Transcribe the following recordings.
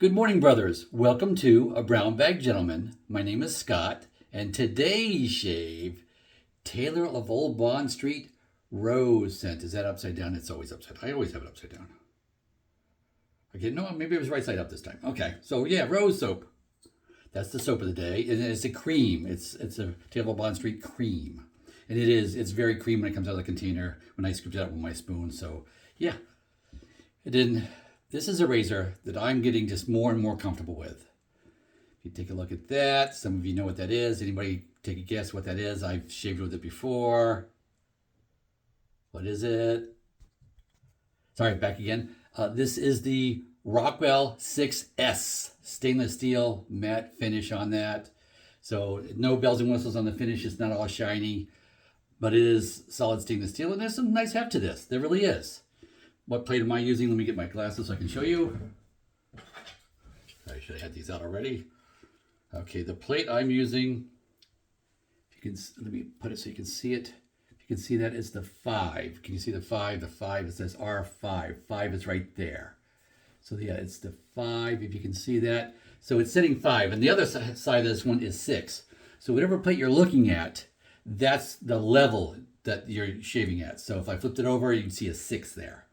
Good morning, brothers. Welcome to A Brown Bag Gentleman. My name is Scott, and today's shave, Taylor of Old Bond Street Rose scent. Is that upside down? It's always upside down. I always have it upside down. Okay, no, maybe it was right side up this time. Okay, so yeah, rose soap. That's the soap of the day, and it's a cream. It's a Taylor of Bond Street cream, and it's very creamy when it comes out of the container. When I scooped it out with my spoon, so yeah, it didn't. This is a razor that I'm getting just more and more comfortable with. If you take a look at that, some of you know what that is. Anybody take a guess what that is? I've shaved with it before. What is it? Sorry, back again. This is the Rockwell 6S stainless steel matte finish on that. So no bells and whistles on the finish. It's not all shiny, but it is solid stainless steel. And there's some nice heft to this. There really is. What plate am I using? Let me get my glasses so I can show you. I should have had these out already. Okay, the plate I'm using, if you can, let me put it so you can see it. If you can see that, it's the 5. Can you see the 5? The 5, it says R5. 5 is right there. So yeah, it's the 5, if you can see that. So it's sitting 5, and the other side of this one is 6. So whatever plate you're looking at, that's the level that you're shaving at. So if I flipped it over, you can see a 6 there.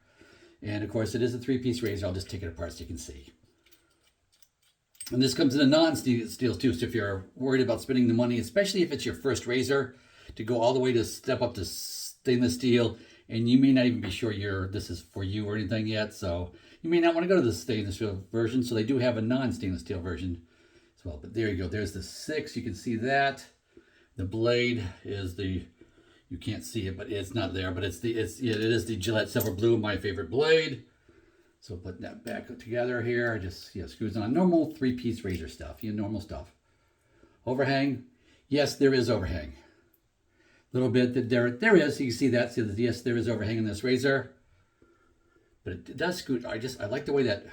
And of course, it is a 3-piece razor. I'll just take it apart so you can see. And this comes in a non-steel too. So if you're worried about spending the money, especially if it's your first razor, to go all the way to step up to stainless steel, and you may not even be sure this is for you or anything yet. So you may not want to go to the stainless steel version. So they do have a non-stainless steel version as well. But there you go. There's the 6. You can see that. The blade is the... You can't see it, but it's not there. But it is the Gillette Silver Blue, my favorite blade. So put that back together here. Just screws on. Normal 3-piece razor stuff. Normal stuff. Overhang. Yes, there is overhang. A little bit. There is. You can see that. So yes, there is overhang in this razor. But it does scoot. I like the way that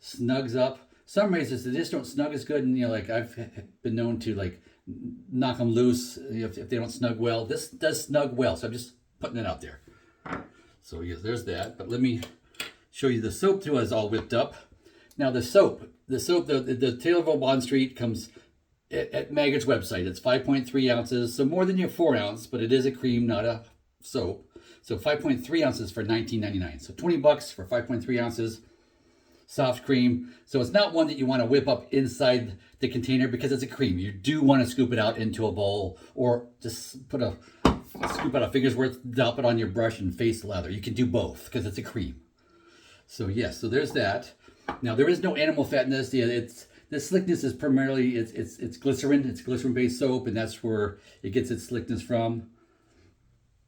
snugs up. Some razors, they just don't snug as good. And like I've been known to knock them loose if they don't snug well. This does snug well, so I'm just putting it out there. So yes, there's that. But let me show you the soap too, is all whipped up. Now the soap, the Taylor of Old Bond Street comes at Maggard's website. It's 5.3 ounces, so more than your 4 ounce, but it is a cream, not a soap. So 5.3 ounces for $19.99. So $20 for 5.3 ounces. Soft cream. So it's not one that you want to whip up inside the container because it's a cream. You do want to scoop it out into a bowl or just scoop out a finger's worth, drop it on your brush and face lather. You can do both because it's a cream. So yes, so there's that. Now there is no animal fat in this. The slickness is primarily it's glycerin. It's glycerin-based soap, and that's where it gets its slickness from.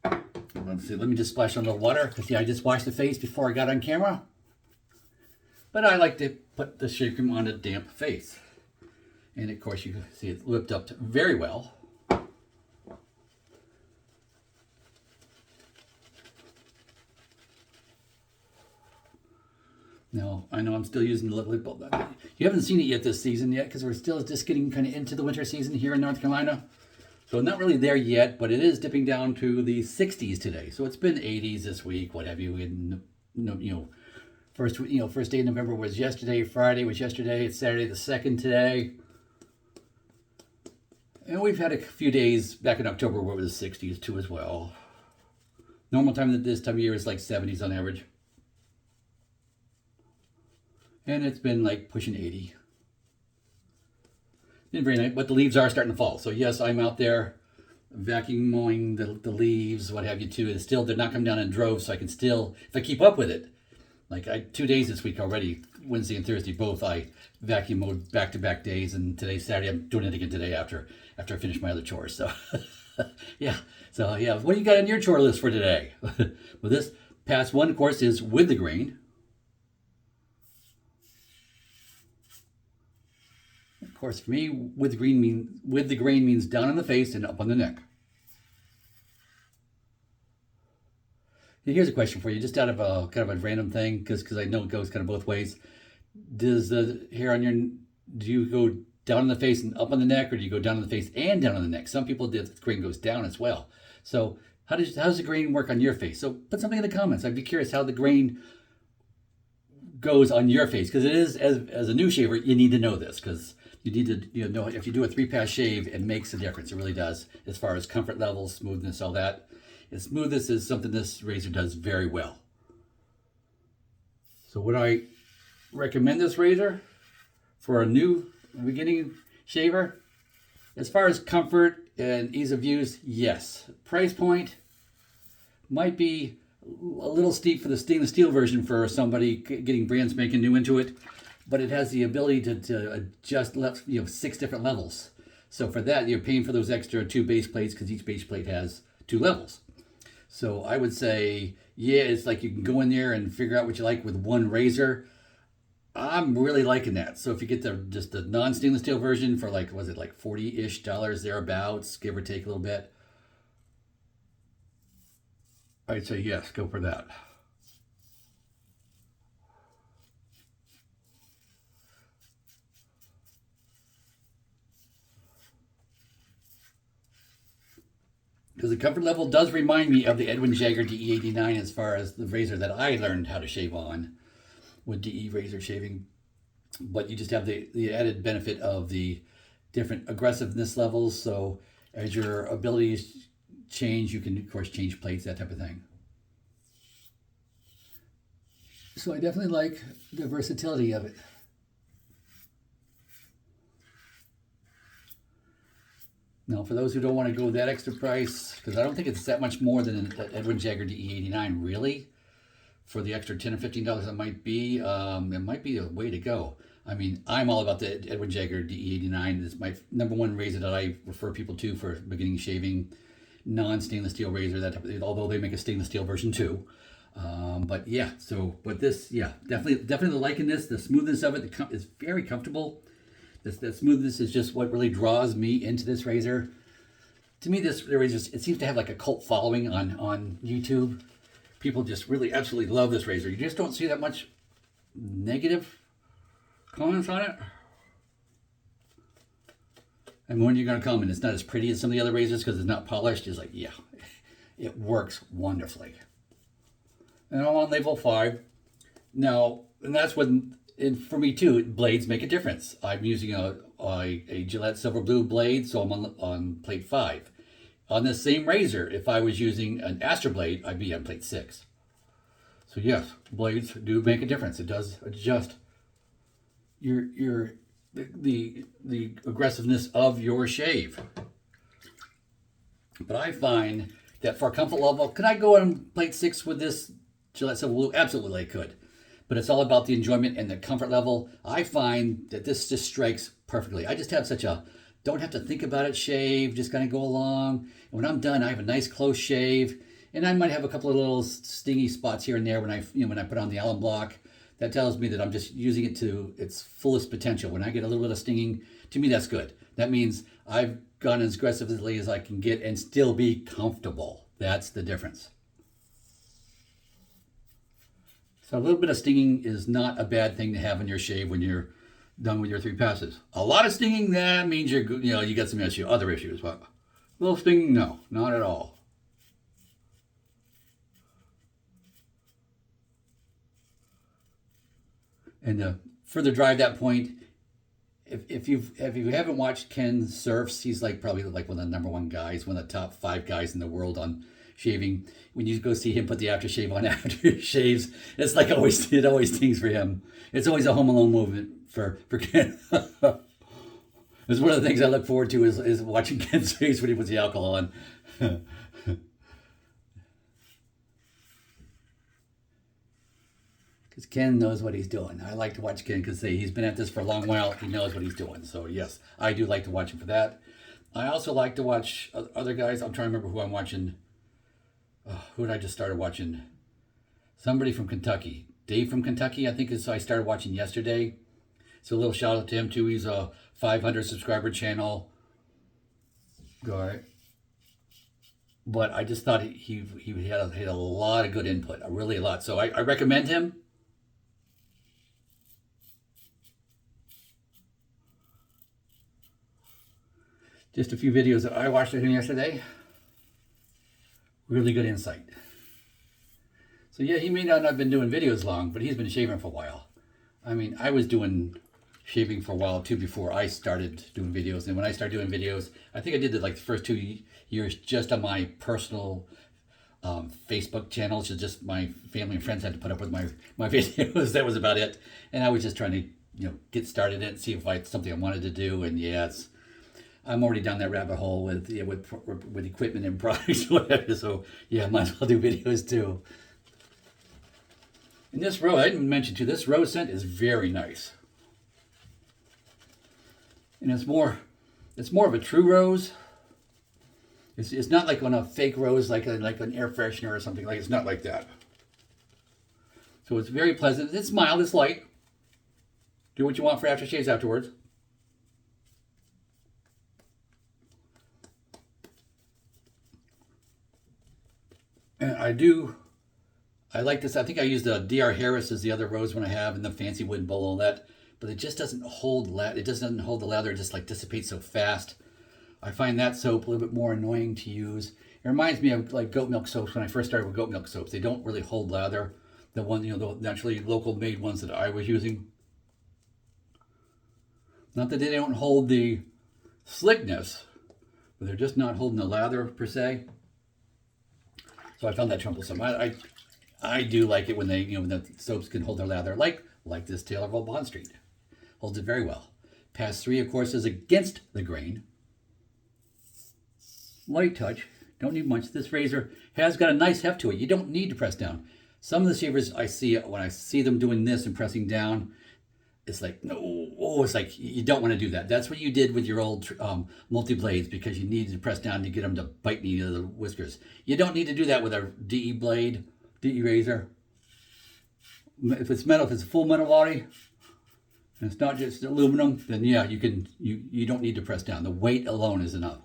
Let's see. Let me just splash on a little water because I just washed the face before I got on camera. But I like to put the shave cream on a damp face. And of course you can see it's whipped up very well. Now, I know I'm still using the lip bulb. You haven't seen it yet this season yet because we're still just getting kind of into the winter season here in North Carolina. So not really there yet, but it is dipping down to the 60s today. So it's been 80s this week, what have you, and First day in November was yesterday. Friday was yesterday. It's Saturday the 2nd today. And we've had a few days back in October where it was 60s too as well. Normal time at this time of year is like 70s on average. And it's been pushing 80. Been very nice, but the leaves are starting to fall. So yes, I'm out there vacuum mowing the leaves, what have you too. They're not coming down in droves, so I can still, if I keep up with it, 2 days this week already, Wednesday and Thursday both, I vacuum mowed back-to-back days, and today's Saturday. I'm doing it again today after I finish my other chores. So, yeah. So, yeah. What do you got on your chore list for today? Well, this past one, of course, is with the grain. Of course, for me, with the grain means down on the face and up on the neck. Here's a question for you, just out of a kind of a random thing, because I know it goes kind of both ways. Does the hair on do you go down on the face and up on the neck, or do you go down on the face and down on the neck? Some people the grain goes down as well. So how does the grain work on your face? So put something in the comments. I'd be curious how the grain goes on your face, because it is, as a new shaver, you need to know this, because you need to know if you do a 3-pass shave, it makes a difference. It really does, as far as comfort levels, smoothness, all that. And smoothness is something this razor does very well. So would I recommend this razor for a new beginning shaver? As far as comfort and ease of use, yes. Price point might be a little steep for the stainless steel version for somebody getting brand spanking new into it, but it has the ability to adjust 6 different levels. So for that, you're paying for those extra 2 base plates, because each base plate has 2 levels. So I would say, yeah, it's like you can go in there and figure out what you like with one razor. I'm really liking that. So if you get just the non-stainless steel version for like, was it like $40-ish thereabouts, give or take a little bit, I'd say yes, go for that. Because the comfort level does remind me of the Edwin Jagger DE89 as far as the razor that I learned how to shave on with DE razor shaving. But you just have the added benefit of the different aggressiveness levels. So as your abilities change, you can, of course, change plates, that type of thing. So I definitely like the versatility of it. Now, for those who don't want to go that extra price, because I don't think it's that much more than an Edwin Jagger DE89, really. For the extra $10 or $15 it might be a way to go. I mean, I'm all about the Edwin Jagger DE89. It's my #1 razor that I refer people to for beginning shaving. Non-stainless steel razor, that type of, although they make a stainless steel version too. But yeah, but this, yeah, definitely liking this. The smoothness of it is very comfortable. The smoothness is just what really draws me into this razor. To me, this razor, it seems to have like a cult following on YouTube. People just really absolutely love this razor. You just don't see that much negative comments on it. And when you're going to come and it's not as pretty as some of the other razors because it's not polished, it's like, yeah, it works wonderfully. And I'm on level 5. Now, and that's when, and for me too, blades make a difference. I'm using a Gillette Silver Blue blade, so I'm on plate 5. On this same razor, if I was using an Astra blade, I'd be on plate 6. So yes, blades do make a difference. It does adjust the aggressiveness of your shave. But I find that for a comfort level, could I go on plate 6 with this Gillette Silver Blue? Absolutely I could. But it's all about the enjoyment and the comfort level. I find that this just strikes perfectly. I just have such a don't have to think about it shave, just kind of go along. And when I'm done, I have a nice close shave. And I might have a couple of little stingy spots here and there when I put on the Alum block. That tells me that I'm just using it to its fullest potential. When I get a little bit of stinging, to me that's good. That means I've gone as aggressively as I can get and still be comfortable. That's the difference. So a little bit of stinging is not a bad thing to have in your shave when you're done with your 3 passes. A lot of stinging, that means you got some other issues. But a little stinging, no, not at all. And to further drive that point, if you haven't watched Ken Surfs, he's probably one of the #1 guys, one of the top 5 guys in the world on shaving. When you go see him put the aftershave on after he shaves, it's like it always stings for him. It's always a Home Alone movement for Ken. It's one of the things I look forward to is watching Ken's face when he puts the alcohol on. Because Ken knows what he's doing. I like to watch Ken because he's been at this for a long while. He knows what he's doing. So yes, I do like to watch him for that. I also like to watch other guys. I'm trying to remember who I'm watching. Who did I just started watching? Somebody from Kentucky. Dave from Kentucky, I think I started watching yesterday. So a little shout out to him too. He's a 500 subscriber channel guy. But I just thought he had a lot of good input, really a lot. So I recommend him. Just a few videos that I watched of him yesterday. Really good insight. So yeah, he may not have been doing videos long, but he's been shaving for a while. I mean, I was doing shaving for a while too before I started doing videos. And when I started doing videos, I think I did it like the first 2 years just on my personal Facebook channel. So just my family and friends had to put up with my videos. That was about it. And I was just trying to, get started in it, see if it's something I wanted to do. And yes, I'm already down that rabbit hole with equipment and products, whatever. So yeah, might as well do videos too. And this rose, I didn't mention too, this rose scent is very nice. And it's more of a true rose. It's not like on a fake rose, like an air freshener or something. Like, it's not like that. So it's very pleasant. It's mild, it's light. Do what you want for aftershaves afterwards. And I like this. I think I used the DR Harris as the other rose one I have, and the fancy wooden bowl and all that. But it just doesn't hold it doesn't hold the lather. It just like dissipates so fast. I find that soap a little bit more annoying to use. It reminds me of like goat milk soaps when I first started with goat milk soaps. They don't really hold lather. The one, the naturally local made ones that I was using. Not that they don't hold the slickness, but they're just not holding the lather per se. So I found that troublesome. I do like it when they, when the soaps can hold their lather, like this Taylor of Old Bond Street. Holds it very well. Pass 3, of course, is against the grain. Light touch. Don't need much. This razor has got a nice heft to it. You don't need to press down. Some of the shavers I see, when I see them doing this and pressing down, it's like, no, it's like, you don't want to do that. That's what you did with your old multi-blades, because you needed to press down to get them to bite me into the whiskers. You don't need to do that with a DE blade, DE razor. If it's metal, if it's a full metal body, and it's not just aluminum, then yeah, you don't need to press down. The weight alone is enough.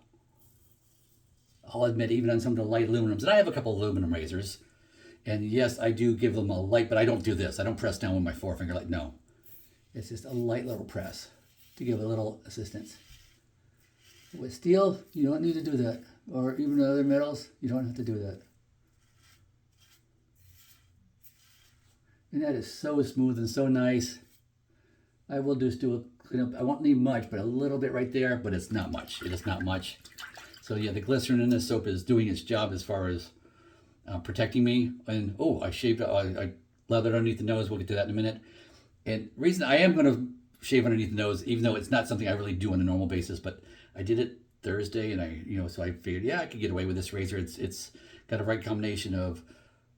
I'll admit, even on some of the light aluminums, and I have a couple of aluminum razors, and yes, I do give them a light, but I don't do this. I don't press down with my forefinger, like, no. It's just a light little press to give a little assistance. With steel, you don't need to do that. Or even other metals, you don't have to do that. And that is so smooth and so nice. I will just do a cleanup. I won't need much, but a little bit right there, but it's not much. It is not much. So yeah, the glycerin in this soap is doing its job as far as protecting me. And oh, I lathered underneath the nose. We'll get to that in a minute. And reason I am going to shave underneath the nose, even though it's not something I really do on a normal basis, but I did it Thursday, and so I figured, yeah, I could get away with this razor. It's got a right combination of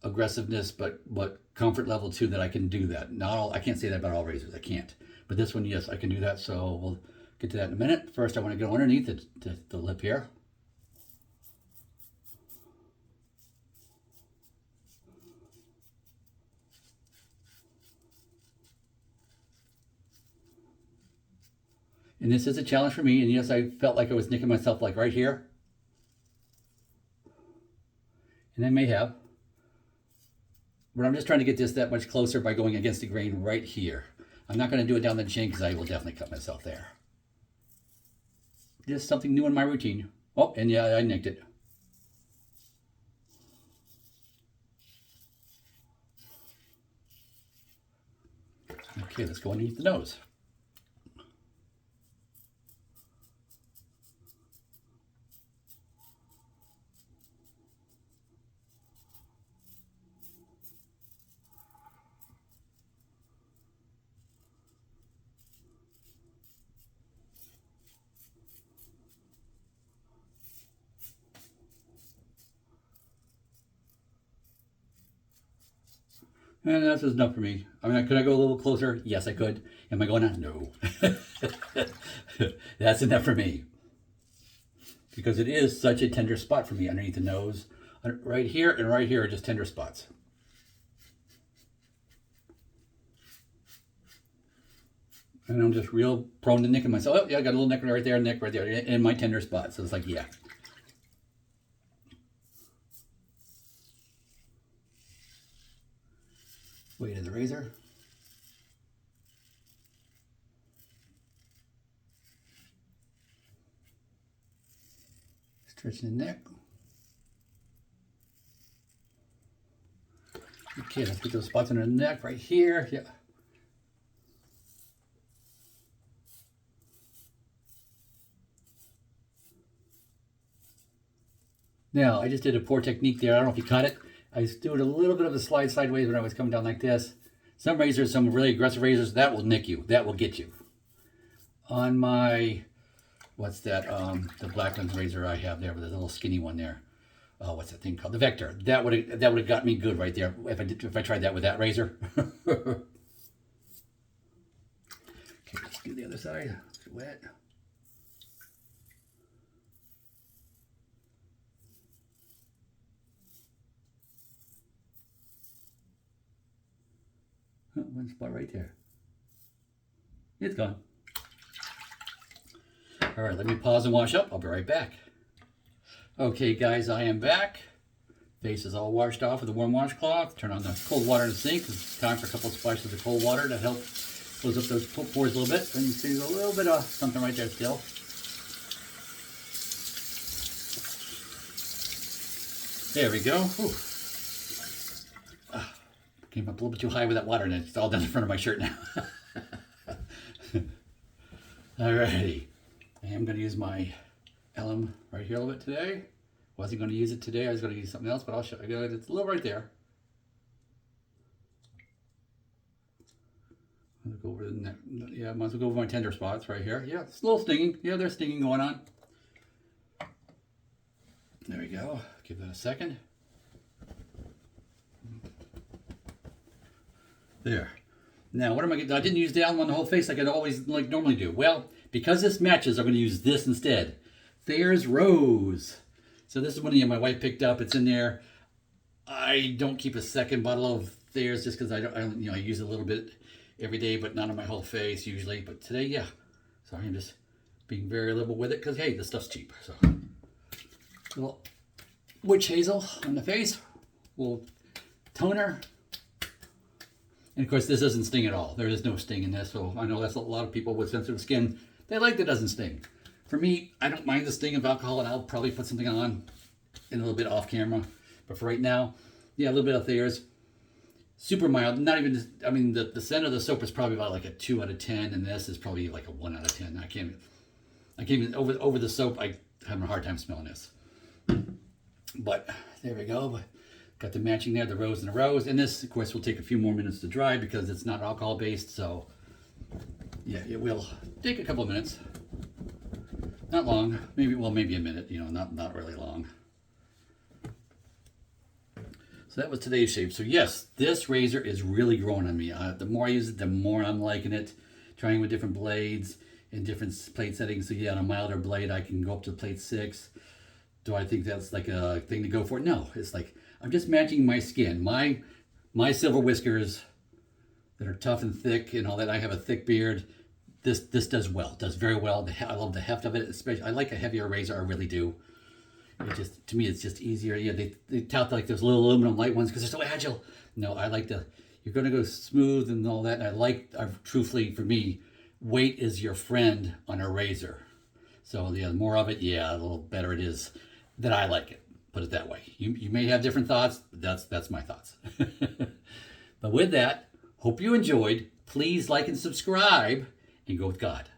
aggressiveness, but comfort level too, that I can do that. I can't say that about all razors. I can't. But this one, yes, I can do that. So we'll get to that in a minute. First, I want to go underneath the lip here. And this is a challenge for me. And yes, I felt like I was nicking myself like right here. And I may have. But I'm just trying to get this that much closer by going against the grain right here. I'm not going to do it down the chin because I will definitely cut myself there. Just something new in my routine. Oh, and yeah, I nicked it. Okay, let's go underneath the nose. And that's enough for me. I mean, could I go a little closer? Yes, I could. Am I going on? No. That's enough for me. Because it is such a tender spot for me underneath the nose. Right here and right here are just tender spots. And I'm just real prone to nicking myself. Oh, yeah, I got a little nick right there, in my tender spot. So it's like, yeah. Weight of the razor. Stretching the neck. Okay, let's get those spots on the neck right here. Yeah. Now, I just did a poor technique there. I don't know if you caught it. I was doing a little bit of a slide sideways when I was coming down like this. Some razors, some really aggressive razors, that will nick you. That will get you. On my, what's that, the Blacklands razor I have there with the little skinny one there. Oh, what's that thing called? The Vector. That would have got me good right there if I tried that with that razor. Okay, let's do the other side. It's wet. One spot right there. It's gone. All right, let me pause and wash up. I'll be right back. Okay, guys, I am back. Face is all washed off with a warm washcloth. Turn on the cold water in the sink. It's time for a couple of splashes of cold water to help close up those pores a little bit. And you see a little bit of something right there still. There we go. Came up a little bit too high with that water, and it's all down in front of my shirt now. Alrighty. I am going to use my Alum right here a little bit today. Wasn't going to use it today. I was going to use something else, but I'll show you. It's a little right there. I'll go over the neck. Yeah, might as well go over my tender spots right here. Yeah, it's a little stinging. Yeah, there's stinging going on. There we go. Give that a second. There. Now, what am I going to do? I didn't use the Alum on the whole face like I'd always normally do. Well, because this matches, I'm going to use this instead. Thayers Rose. So this is one my wife picked up. It's in there. I don't keep a second bottle of Thayers just because I use it a little bit every day, but not on my whole face usually. But today, yeah. Sorry, I'm just being very liberal with it because, hey, this stuff's cheap. So, little Witchazel on the face. Little toner. And of course, this doesn't sting at all. There is no sting in this. So I know that's a lot of people with sensitive skin. They like that it doesn't sting. For me, I don't mind the sting of alcohol, and I'll probably put something on in a little bit off camera. But for right now, yeah, a little bit of Thayers. Super mild. Not even, I mean, the scent of the soap is probably about like a 2 out of 10, and this is probably like a 1 out of 10. I can't even, over the soap, I'm having a hard time smelling this. But there we go. Got the matching there, the rose and the rose. And this, of course, will take a few more minutes to dry because it's not alcohol-based. So, yeah, it will take a couple of minutes. Not long. Maybe a minute. Not really long. So that was today's shave. So yes, this razor is really growing on me. The more I use it, the more I'm liking it. Trying with different blades and different plate settings. So yeah, on a milder blade, I can go up to plate 6. Do I think that's like a thing to go for? No, it's like I'm just matching my skin. My silver whiskers that are tough and thick and all that. I have a thick beard. This does well. It does very well. I love the heft of it. Especially, I like a heavier razor. I really do. To me, it's just easier. Yeah, they tout like those little aluminum light ones because they're so agile. No, I like you're going to go smooth and all that. And truthfully, for me, weight is your friend on a razor. So yeah, the more of it, yeah, the little better it is that I like it. Put it that way. You may have different thoughts, but that's my thoughts. But with that, hope you enjoyed. Please like and subscribe and go with God.